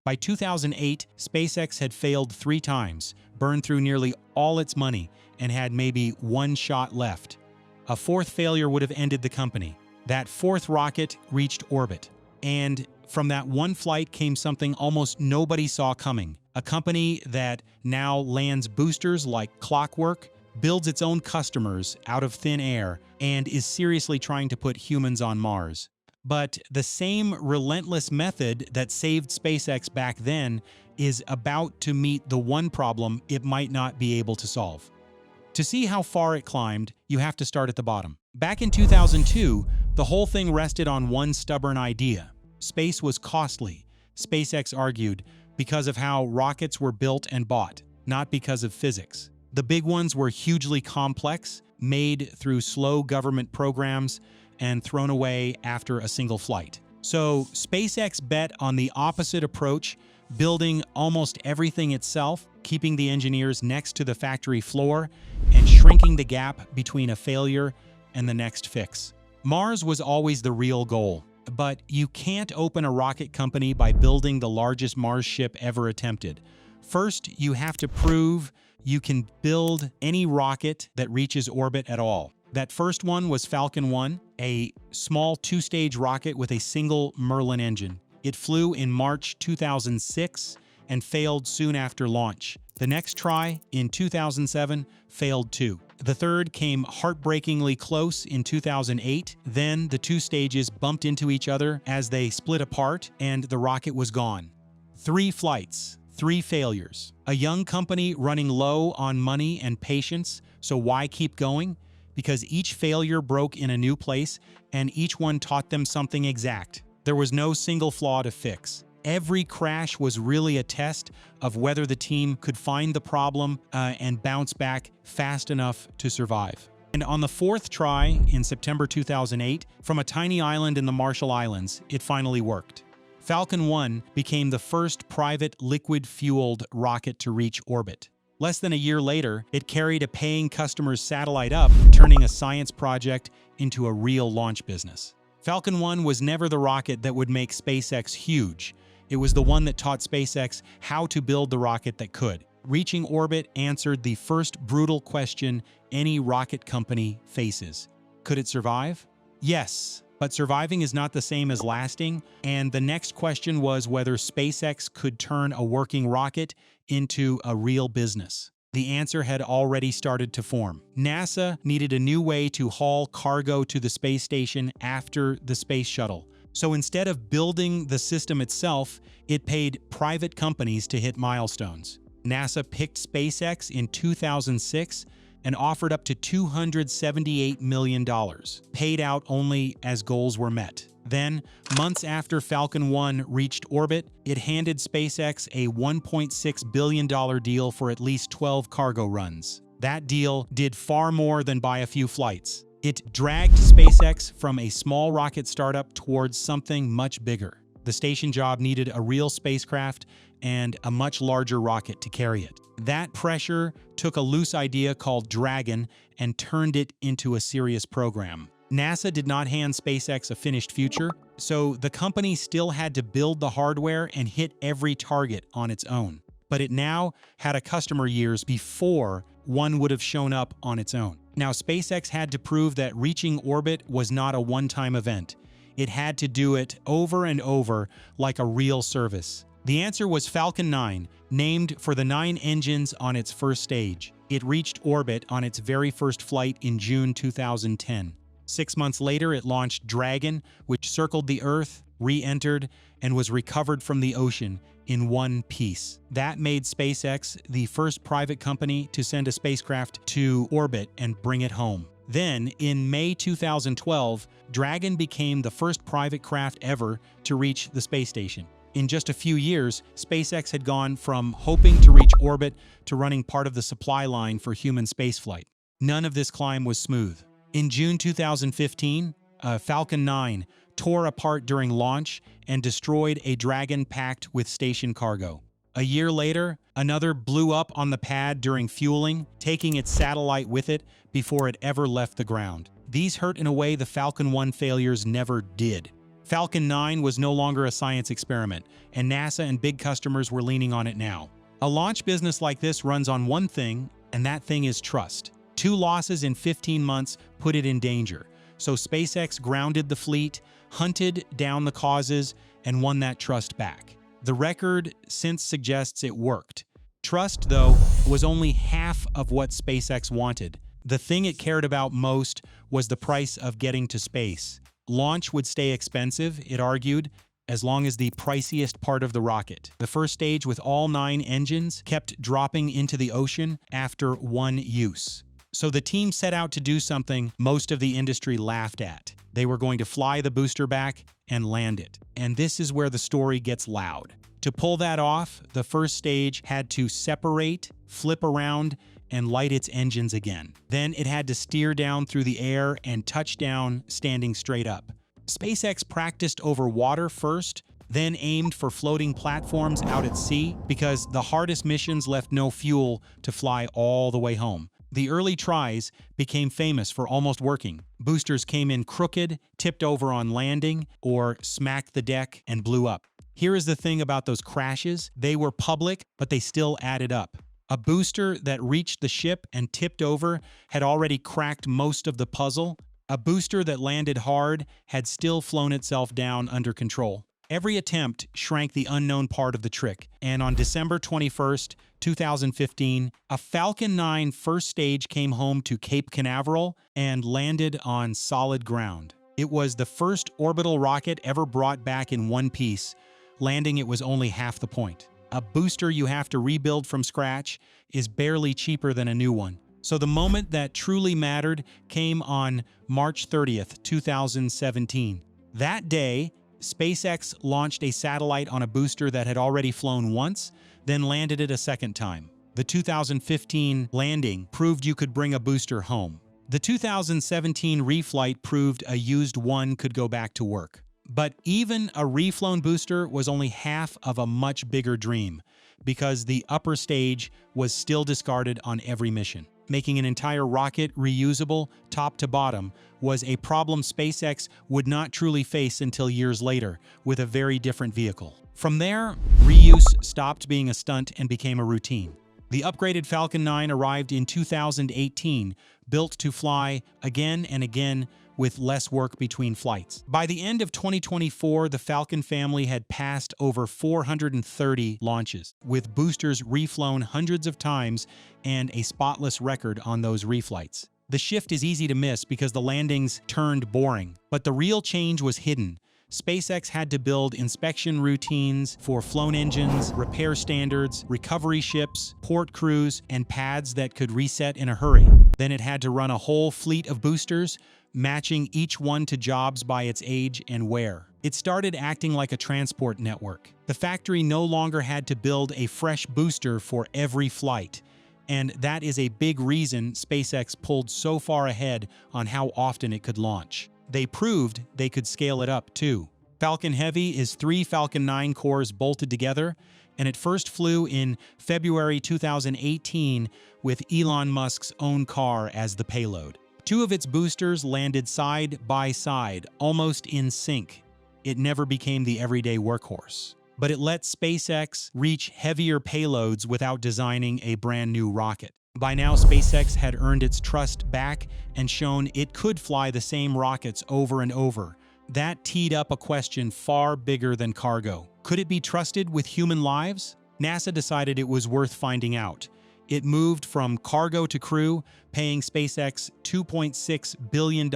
By 2008, SpaceX had failed 3 times, burned through nearly all its money, and had maybe one shot left. A 4th failure would have ended the company. That 4th rocket reached orbit. And from that one flight came something almost nobody saw coming. A company that now lands boosters like clockwork, builds its own customers out of thin air, and is seriously trying to put humans on Mars. But the same relentless method that saved SpaceX back then is about to meet the one problem it might not be able to solve. To see how far it climbed, you have to start at the bottom. Back in 2002, the whole thing rested on one stubborn idea. Space was costly, SpaceX argued, because of how rockets were built and bought, not because of physics. The big ones were hugely complex, made through slow government programs, and thrown away after a single flight. So SpaceX bet on the opposite approach, building almost everything itself, keeping the engineers next to the factory floor, and shrinking the gap between a failure and the next fix. Mars was always the real goal, but you can't open a rocket company by building the largest Mars ship ever attempted. First, you have to prove you can build any rocket that reaches orbit at all. That first one was Falcon 1, a small 2-stage rocket with a single Merlin engine. It flew in March 2006 and failed soon after launch. The next try, in 2007, failed too. The third came heartbreakingly close in 2008. Then the 2 stages bumped into each other as they split apart, and the rocket was gone. 3 flights, 3 failures. A young company running low on money and patience, so why keep going? Because each failure broke in a new place, and each one taught them something exact. There was no single flaw to fix. Every crash was really a test of whether the team could find the problem and bounce back fast enough to survive. And on the 4th try in September 2008, from a tiny island in the Marshall Islands, it finally worked. Falcon 1 became the first private liquid-fueled rocket to reach orbit. Less than a year later, it carried a paying customer's satellite up, turning a science project into a real launch business. Falcon 1 was never the rocket that would make SpaceX huge. It was the one that taught SpaceX how to build the rocket that could. Reaching orbit answered the first brutal question any rocket company faces. Could it survive? Yes, but surviving is not the same as lasting, and the next question was whether SpaceX could turn a working rocket into a real business. The answer had already started to form. NASA needed a new way to haul cargo to the space station after the space shuttle. So instead of building the system itself, it paid private companies to hit milestones. NASA picked SpaceX in 2006 and offered up to $278 million, paid out only as goals were met. Then, months after Falcon 1 reached orbit, it handed SpaceX a $1.6 billion deal for at least 12 cargo runs. That deal did far more than buy a few flights. It dragged SpaceX from a small rocket startup towards something much bigger. The station job needed a real spacecraft and a much larger rocket to carry it. That pressure took a loose idea called Dragon and turned it into a serious program. NASA did not hand SpaceX a finished future, so the company still had to build the hardware and hit every target on its own. But it now had a customer years before one would have shown up on its own. Now, SpaceX had to prove that reaching orbit was not a one-time event. It had to do it over and over like a real service. The answer was Falcon 9, named for the 9 engines on its first stage. It reached orbit on its very first flight in June 2010. 6 months later, it launched Dragon, which circled the Earth, re-entered, and was recovered from the ocean in one piece. That made SpaceX the first private company to send a spacecraft to orbit and bring it home. Then, in May 2012, Dragon became the first private craft ever to reach the space station. In just a few years, SpaceX had gone from hoping to reach orbit to running part of the supply line for human spaceflight. None of this climb was smooth. In June 2015, Falcon 9 tore apart during launch and destroyed a Dragon packed with station cargo. A year later, another blew up on the pad during fueling, taking its satellite with it before it ever left the ground. These hurt in a way the Falcon 1 failures never did. Falcon 9 was no longer a science experiment, and NASA and big customers were leaning on it now. A launch business like this runs on one thing, and that thing is trust. 2 losses in 15 months put it in danger, so SpaceX grounded the fleet, hunted down the causes, and won that trust back. The record since suggests it worked. Trust, though, was only half of what SpaceX wanted. The thing it cared about most was the price of getting to space. Launch would stay expensive, it argued, as long as the priciest part of the rocket. The first stage with all 9 engines kept dropping into the ocean after one use. So the team set out to do something most of the industry laughed at. They were going to fly the booster back and land it. And this is where the story gets loud. To pull that off, the first stage had to separate, flip around, and light its engines again. Then it had to steer down through the air and touch down standing straight up. SpaceX practiced over water first, then aimed for floating platforms out at sea because the hardest missions left no fuel to fly all the way home. The early tries became famous for almost working. Boosters came in crooked, tipped over on landing, or smacked the deck and blew up. Here is the thing about those crashes. They were public, but they still added up. A booster that reached the ship and tipped over had already cracked most of the puzzle. A booster that landed hard had still flown itself down under control. Every attempt shrank the unknown part of the trick, and on December 21st, 2015, a Falcon 9 first stage came home to Cape Canaveral and landed on solid ground. It was the first orbital rocket ever brought back in one piece. Landing it was only half the point. A booster you have to rebuild from scratch is barely cheaper than a new one. So the moment that truly mattered came on March 30th, 2017. That day, SpaceX launched a satellite on a booster that had already flown once, then landed it a second time. The 2015 landing proved you could bring a booster home. The 2017 reflight proved a used one could go back to work. But even a reflown booster was only half of a much bigger dream, because the upper stage was still discarded on every mission. Making an entire rocket reusable, top to bottom, was a problem SpaceX would not truly face until years later, with a very different vehicle. From there, reuse stopped being a stunt and became a routine. The upgraded Falcon 9 arrived in 2018, built to fly again and again with less work between flights. By the end of 2024, the Falcon family had passed over 430 launches, with boosters reflown hundreds of times and a spotless record on those reflights. The shift is easy to miss because the landings turned boring, but the real change was hidden. SpaceX had to build inspection routines for flown engines, repair standards, recovery ships, port crews, and pads that could reset in a hurry. Then it had to run a whole fleet of boosters, matching each one to jobs by its age and wear. It started acting like a transport network. The factory no longer had to build a fresh booster for every flight, and that is a big reason SpaceX pulled so far ahead on how often it could launch. They proved they could scale it up, too. Falcon Heavy is 3 Falcon 9 cores bolted together, and it first flew in February 2018 with Elon Musk's own car as the payload. 2 of its boosters landed side by side, almost in sync. It never became the everyday workhorse. But it let SpaceX reach heavier payloads without designing a brand new rocket. By now, SpaceX had earned its trust back and shown it could fly the same rockets over and over. That teed up a question far bigger than cargo. Could it be trusted with human lives? NASA decided it was worth finding out. It moved from cargo to crew, paying SpaceX $2.6 billion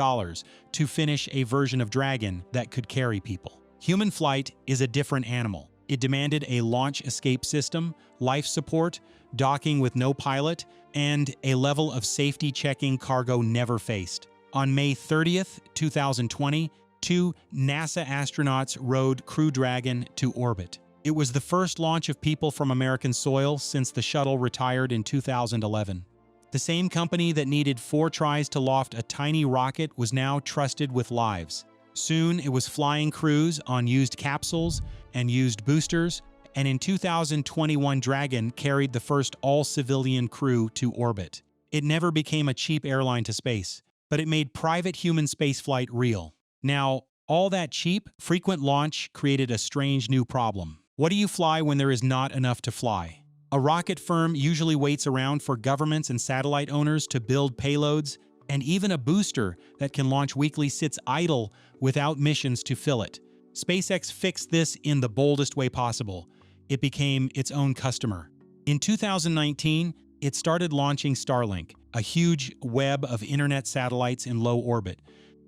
to finish a version of Dragon that could carry people. Human flight is a different animal. It demanded a launch escape system, life support, docking with no pilot, and a level of safety checking cargo never faced. On May 30th, 2020, 2 NASA astronauts rode Crew Dragon to orbit. It was the first launch of people from American soil since the shuttle retired in 2011. The same company that needed 4 tries to loft a tiny rocket was now trusted with lives. Soon, it was flying crews on used capsules and used boosters, and in 2021, Dragon carried the first all-civilian crew to orbit. It never became a cheap airline to space, but it made private human spaceflight real. Now, All that cheap, frequent launch created a strange new problem. What do you fly when there is not enough to fly? A rocket firm usually waits around for governments and satellite owners to build payloads, and even a booster that can launch weekly sits idle without missions to fill it. SpaceX fixed this in the boldest way possible. It became its own customer. In 2019, it started launching Starlink, a huge web of internet satellites in low orbit,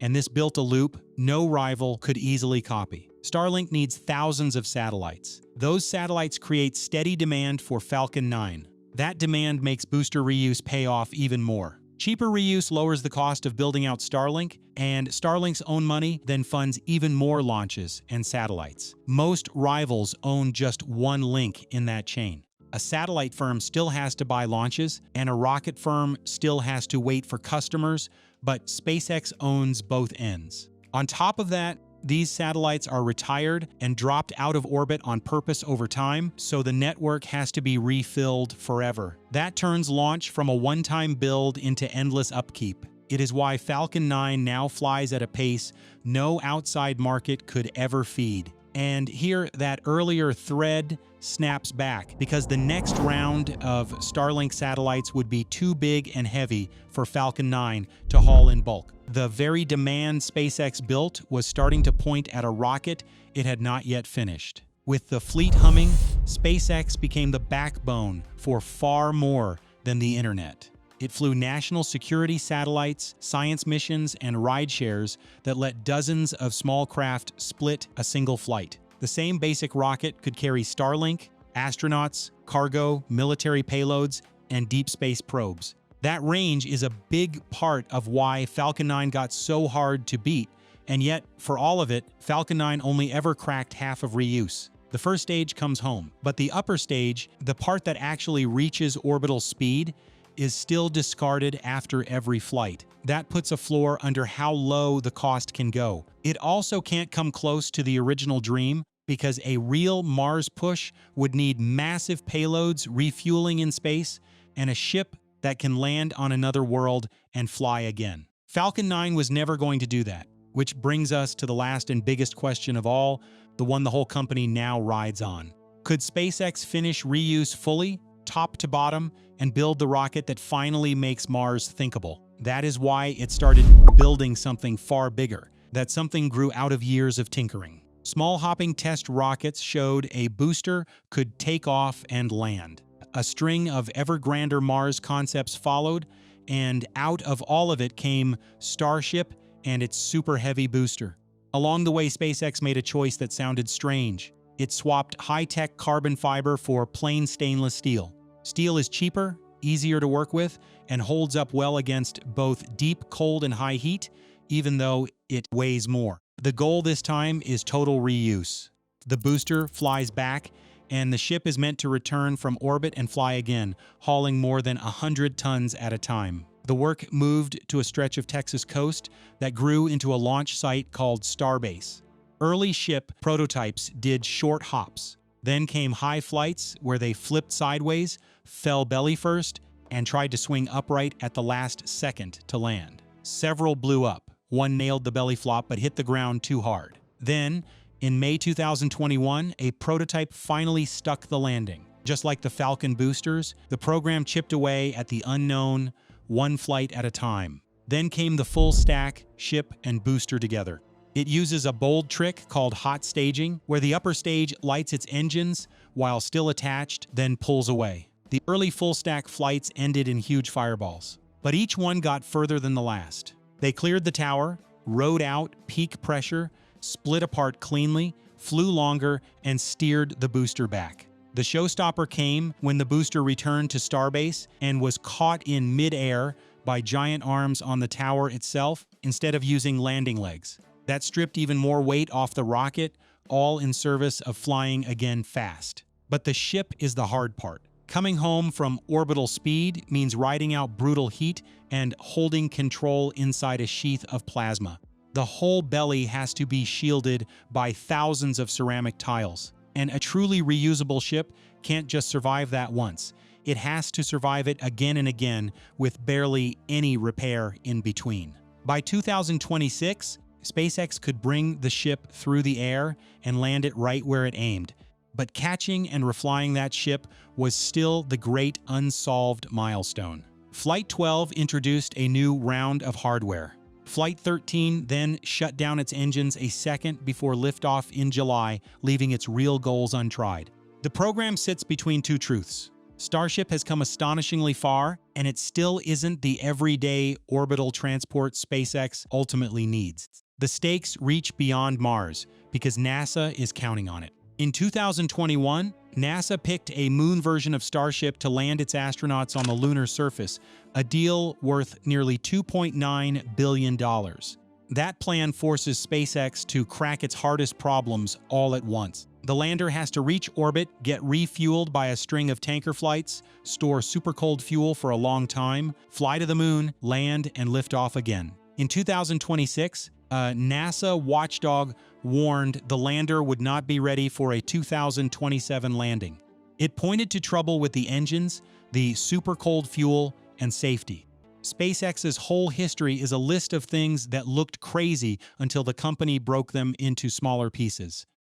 and this built a loop no rival could easily copy. Starlink needs thousands of satellites. Those satellites create steady demand for Falcon 9. That demand makes booster reuse pay off even more. Cheaper reuse lowers the cost of building out Starlink, and Starlink's own money then funds even more launches and satellites. Most rivals own just one link in that chain. A satellite firm still has to buy launches, and a rocket firm still has to wait for customers, but SpaceX owns both ends. On top of that, these satellites are retired and dropped out of orbit on purpose over time, so the network has to be refilled forever. That turns launch from a one-time build into endless upkeep. It is why Falcon 9 now flies at a pace no outside market could ever feed. And here, that earlier thread snaps back because the next round of Starlink satellites would be too big and heavy for Falcon 9 to haul in bulk. The very demand SpaceX built was starting to point at a rocket it had not yet finished. With the fleet humming, SpaceX became the backbone for far more than the internet. It flew national security satellites, science missions, and rideshares that let dozens of small craft split a single flight. The same basic rocket could carry Starlink, astronauts, cargo, military payloads, and deep space probes. That range is a big part of why Falcon 9 got so hard to beat, and yet, for all of it, Falcon 9 only ever cracked half of reuse. The first stage comes home, but the upper stage, the part that actually reaches orbital speed, is still discarded after every flight. That puts a floor under how low the cost can go. It also can't come close to the original dream because a real Mars push would need massive payloads refueling in space and a ship that can land on another world and fly again. Falcon 9 was never going to do that, which brings us to the last and biggest question of all, the one the whole company now rides on. Could SpaceX finish reuse fully, top to bottom, and build the rocket that finally makes Mars thinkable? That is why it started building something far bigger. That something grew out of years of tinkering. Small hopping test rockets showed a booster could take off and land. A string of ever grander Mars concepts followed, and out of all of it came Starship and its super heavy booster. Along the way, SpaceX made a choice that sounded strange. It swapped high-tech carbon fiber for plain stainless steel. Steel is cheaper, easier to work with, and holds up well against both deep cold and high heat, even though it weighs more. The goal this time is total reuse. The booster flies back, and the ship is meant to return from orbit and fly again, hauling more than 100 tons at a time. The work moved to a stretch of Texas coast that grew into a launch site called Starbase. Early ship prototypes did short hops. Then came high flights where they flipped sideways, fell belly first, and tried to swing upright at the last second to land. Several blew up. One nailed the belly flop but hit the ground too hard. Then, in May 2021, a prototype finally stuck the landing. Just like the Falcon boosters, the program chipped away at the unknown, one flight at a time. Then came the full stack, ship and booster together. It uses a bold trick called hot staging, where the upper stage lights its engines while still attached, then pulls away. The early full-stack flights ended in huge fireballs, but each one got further than the last. They cleared the tower, rode out peak pressure, split apart cleanly, flew longer, and steered the booster back. The showstopper came when the booster returned to Starbase and was caught in mid-air by giant arms on the tower itself instead of using landing legs. That stripped even more weight off the rocket, all in service of flying again fast. But the ship is the hard part. Coming home from orbital speed means riding out brutal heat and holding control inside a sheath of plasma. The whole belly has to be shielded by thousands of ceramic tiles. And a truly reusable ship can't just survive that once. It has to survive it again and again with barely any repair in between. By 2026, SpaceX could bring the ship through the air and land it right where it aimed. But catching and reflying that ship was still the great unsolved milestone. Flight 12 introduced a new round of hardware. Flight 13 then shut down its engines a second before liftoff in July, leaving its real goals untried. The program sits between two truths. Starship has come astonishingly far, and it still isn't the everyday orbital transport SpaceX ultimately needs. The stakes reach beyond Mars because NASA is counting on it. In 2021, NASA picked a moon version of Starship to land its astronauts on the lunar surface, a deal worth nearly $2.9 billion. That plan forces SpaceX to crack its hardest problems all at once. The lander has to reach orbit, get refueled by a string of tanker flights, store supercold fuel for a long time, fly to the moon, land, and lift off again. In 2026, a NASA watchdog warned the lander would not be ready for a 2027 landing. It pointed to trouble with the engines, the supercold fuel, and safety. SpaceX's whole history is a list of things that looked crazy until the company broke them into smaller pieces.